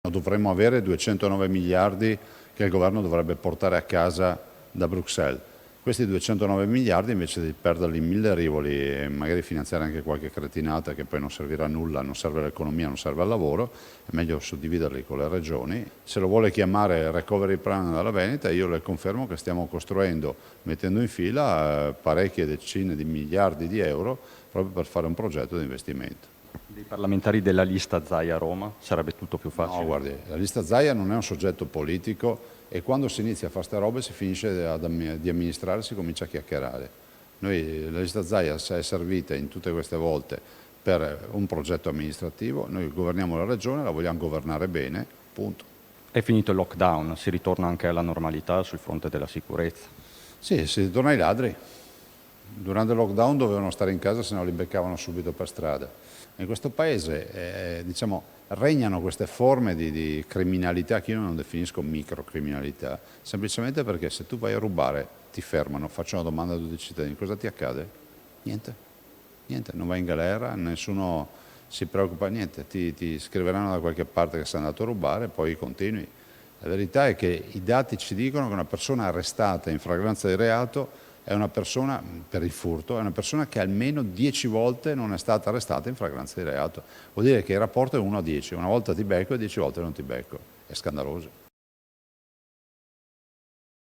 dovremmo avere 209 miliardi che il governo dovrebbe portare a casa da Bruxelles. Questi 209 miliardi invece di perderli in mille rivoli e magari finanziare anche qualche cretinata che poi non servirà a nulla, non serve all'economia, non serve al lavoro, è meglio suddividerli con le regioni. Se lo vuole chiamare recovery plan dalla Veneta, io le confermo che stiamo costruendo, mettendo in fila parecchie decine di miliardi di euro proprio per fare un progetto di investimento. Dei parlamentari della lista Zaia a Roma sarebbe tutto più facile? No, guardi, la lista Zaia non è un soggetto politico e quando si inizia a fare queste robe si finisce di amministrare, si comincia a chiacchierare. Noi, la lista Zaia è servita in tutte queste volte per un progetto amministrativo, noi governiamo la regione, la vogliamo governare bene, punto. È finito il lockdown, si ritorna anche alla normalità sul fronte della sicurezza? Sì, si ritorna ai ladri. Durante il lockdown dovevano stare in casa, se no li beccavano subito per strada. In questo paese regnano queste forme di criminalità che io non definisco microcriminalità, semplicemente perché se tu vai a rubare ti fermano, faccio una domanda a tutti i cittadini, cosa ti accade? Niente, niente, non vai in galera, nessuno si preoccupa, niente, ti scriveranno da qualche parte che sei andato a rubare, poi continui. La verità è che i dati ci dicono che una persona arrestata in flagranza di reato è una persona, per il furto, è una persona che almeno 10 volte non è stata arrestata in flagranza di reato. Vuol dire che il rapporto è 1 a 10, una volta ti becco e 10 volte non ti becco. È scandaloso.